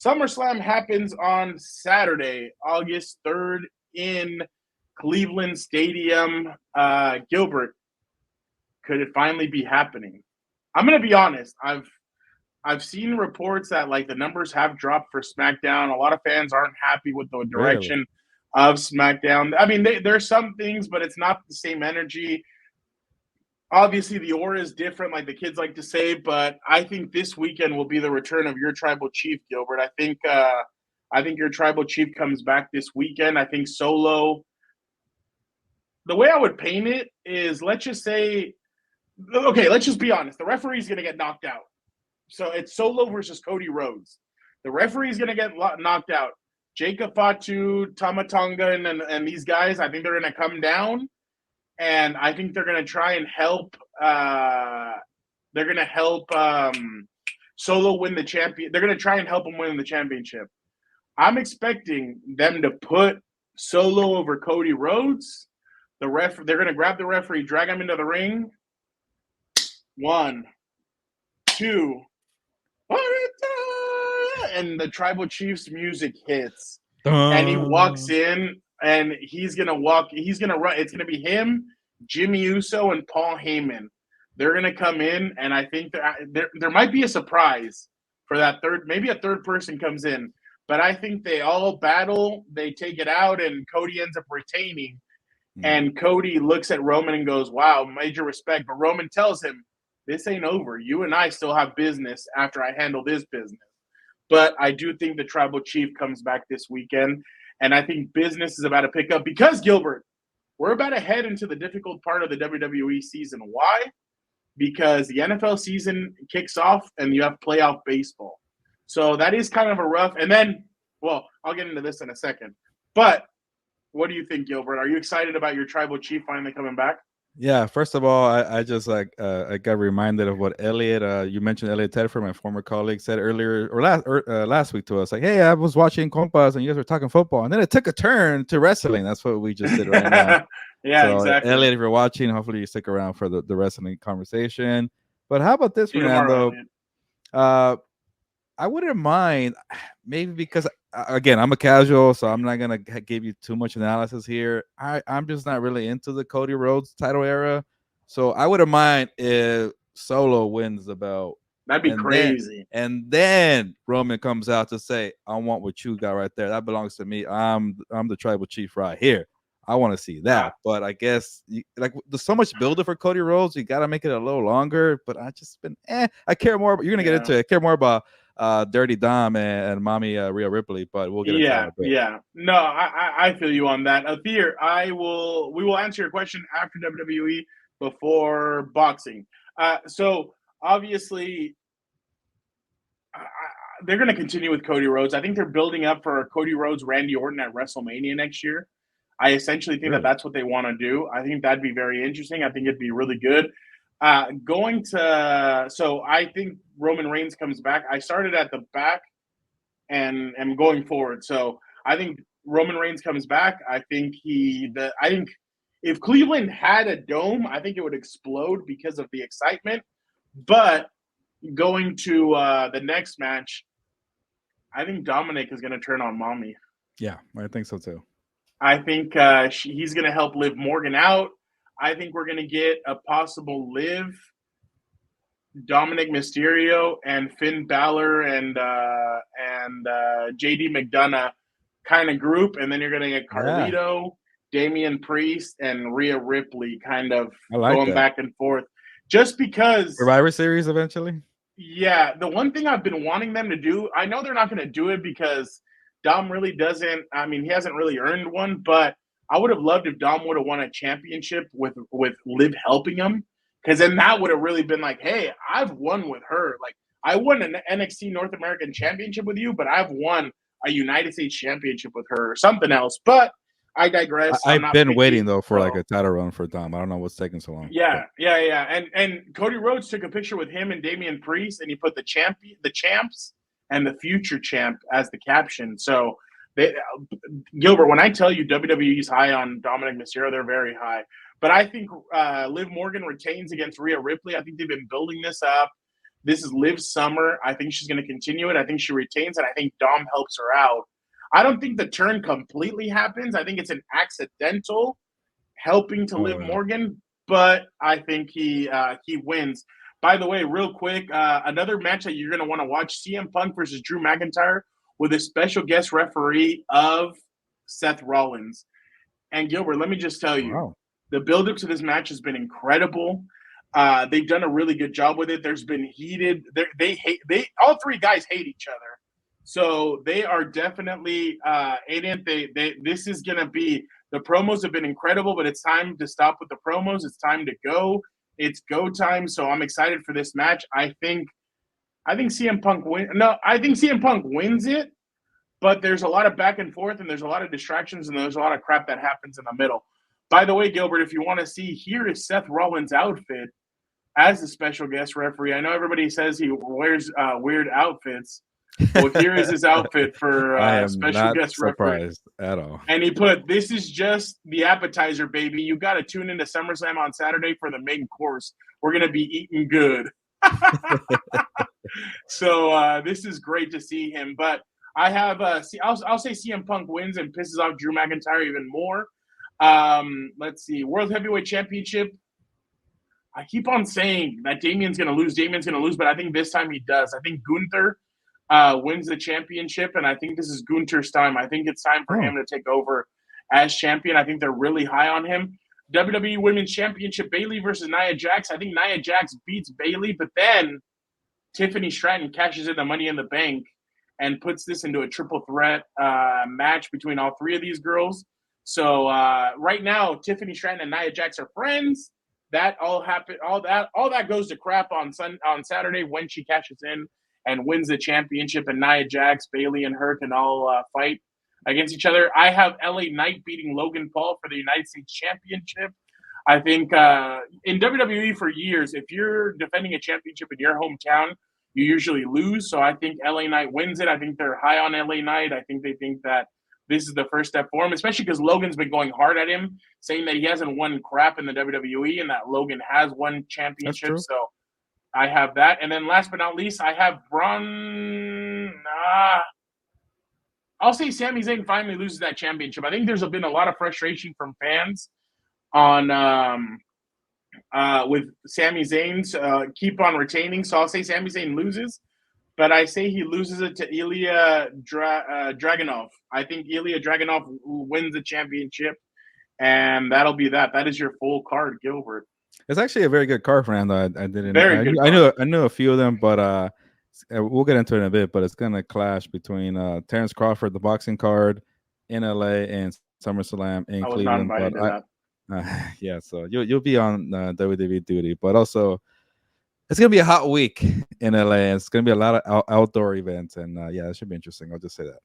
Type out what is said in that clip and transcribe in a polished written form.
SummerSlam happens on Saturday, August 3rd in Cleveland Stadium. Gilbert, could it finally be happening? I'm going to be honest. I've seen reports that like the numbers have dropped for SmackDown. A lot of fans aren't happy with the Really? direction of SmackDown. I mean, there's some things, but it's not the same energy. Obviously, the aura is different, like the kids like to say. But I think this weekend will be the return of your tribal chief, Gilbert. I think your tribal chief comes back this weekend. I think Solo. The way I would paint it is, let's just say, okay, let's just be honest. The referee's going to get knocked out. So it's Solo versus Cody Rhodes. The referee's going to get knocked out. Jacob Fatu, Tamatonga, and these guys, I think they're going to come down, and I think they're going to try and help. They're going to help Solo win the champion. They're going to try and help him win the championship. I'm expecting them to put Solo over Cody Rhodes. They're going to grab the referee, drag him into the ring. 1, 2. And the tribal chief's music hits, and he walks in, and he's gonna run. It's gonna be him, Jimmy Uso, and Paul Heyman. They're gonna come in, and I think there might be a surprise for that maybe a third person comes in, but I think they all battle, they take it out, and Cody ends up retaining. And Cody looks at Roman and goes, "Wow, major respect." But Roman tells him, "This ain't over. You and I still have business after I handle this business." But I do think the tribal chief comes back this weekend, and I think business is about to pick up because, Gilbert, we're about to head into the difficult part of the WWE season. Why? Because the NFL season kicks off and you have playoff baseball. So that is kind of a rough – and then, well, I'll get into this in a second. But what do you think, Gilbert? Are you excited about your tribal chief finally coming back? Yeah, first of all, I just I got reminded of what Elliot, you mentioned Elliot Tedford, my former colleague, said earlier or last week to us. Like, hey, I was watching Compas and you guys were talking football, and then it took a turn to wrestling. That's what we just did right now. Yeah, so, exactly. Elliot, if you're watching, hopefully you stick around for the wrestling conversation. But how about this, Fernando? I wouldn't mind, maybe because again, I'm a casual, so I'm not gonna give you too much analysis here. I'm just not really into the Cody Rhodes title era, so I wouldn't mind if Solo wins the belt. That'd be crazy. And then Roman comes out to say, "I want what you got right there. That belongs to me. I'm the tribal chief right here. I want to see that." But I guess there's so much builder for Cody Rhodes, you got to make it a little longer. But I just been I care more. You're gonna get into it. I care more about Dirty Dom and Mommy Rhea Ripley, but we'll get into that. Yeah. No, I feel you on that. Fear, we will answer your question after WWE before boxing. So obviously, they're going to continue with Cody Rhodes. I think they're building up for Cody Rhodes, Randy Orton at WrestleMania next year. I essentially think that that's what they want to do. I think that'd be very interesting. I think it'd be really good. So I think Roman Reigns comes back. I started at the back and am going forward. So I think Roman Reigns comes back. I think if Cleveland had a dome, I think it would explode because of the excitement. But going to the next match, I think Dominik is going to turn on Mommy. Yeah, I think so too. I think he's going to help Liv Morgan out. I think we're going to get a possible Liv, Dominik Mysterio, and Finn Balor and JD McDonough kind of group. And then you're going to get Carlito, Damian Priest, and Rhea Ripley kind of going back and forth. Just because... Survivor Series eventually? Yeah. The one thing I've been wanting them to do, I know they're not going to do it because Dom really doesn't... I mean, he hasn't really earned one, but I would have loved if Dom would have won a championship with Liv helping him, because then that would have really been like, hey, I've won with her. Like, I won an NXT North American Championship with you, but I've won a United States Championship with her or something else. But I digress. I've been waiting, though, for like a title run for Dom. I don't know what's taking so long. Yeah. And Cody Rhodes took a picture with him and Damian Priest, and he put the champs and the future champ as the caption. So, Gilbert, when I tell you WWE's high on Dominik Mysterio, they're very high. But I think Liv Morgan retains against Rhea Ripley. I think they've been building this up. This is Liv's summer. I think she's going to continue it. I think she retains it. I think Dom helps her out. I don't think the turn completely happens. I think it's an accidental helping to Liv Morgan, but I think he wins. By the way, real quick, another match that you're going to want to watch, CM Punk versus Drew McIntyre with a special guest referee of Seth Rollins. And Gilbert, let me just tell you, the build-up to this match has been incredible. They've done a really good job with it. There's been heated. All three guys hate each other. So they are definitely this is going to be, the promos have been incredible, but it's time to stop with the promos. It's time to go. It's go time. So I'm excited for this match. I think CM Punk I think CM Punk wins it, but there's a lot of back and forth and there's a lot of distractions and there's a lot of crap that happens in the middle. By the way, Gilbert, if you want to see, here is Seth Rollins' outfit as a special guest referee. I know everybody says he wears weird outfits. Well, here is his outfit for special guest referee. At all. And he put, "This is just the appetizer, baby. You got to tune into SummerSlam on Saturday for the main course. We're going to be eating good." So this is great to see him. But I have, I'll say CM Punk wins and pisses off Drew McIntyre even more. Let's see. World Heavyweight Championship. I keep on saying that Damian's going to lose, but I think this time he does. I think Gunther wins the championship, and I think this is Gunther's time. I think it's time for him to take over as champion. I think they're really high on him. WWE Women's Championship, Bayley versus Nia Jax. I think Nia Jax beats Bayley, but then Tiffany Stratton cashes in the Money in the Bank and puts this into a triple threat match between all three of these girls. So right now, Tiffany Stratton and Nia Jax are friends. That all happened. All that goes to crap on Saturday when she cashes in and wins the championship, and Nia Jax, Bayley, and her can all fight against each other. I have LA Knight beating Logan Paul for the United States Championship. I think in WWE for years, if you're defending a championship in your hometown, you usually lose. So I think LA Knight wins it. I think they're high on LA Knight. I think they think that this is the first step for him, especially because Logan's been going hard at him, saying that he hasn't won crap in the WWE and that Logan has won championships. So I have that. And then last but not least, I have Braun. I'll say Sami Zayn finally loses that championship. I think there's been a lot of frustration from fans on with Sami Zayn's keep on retaining. So I'll say Sami Zayn loses, but I say he loses it to Ilya Dragunov. I think Ilya Dragunov wins the championship, and that'll be that. That is your full card, Gilbert. It's actually a very good card, Fernando. I knew a few of them, but we'll get into it in a bit. But it's gonna clash between Terrence Crawford, the boxing card in LA, and SummerSlam in Cleveland. Yeah, so you'll be on WWE duty, but also it's gonna be a hot week in LA. And it's gonna be a lot of outdoor events, and yeah, it should be interesting. I'll just say that.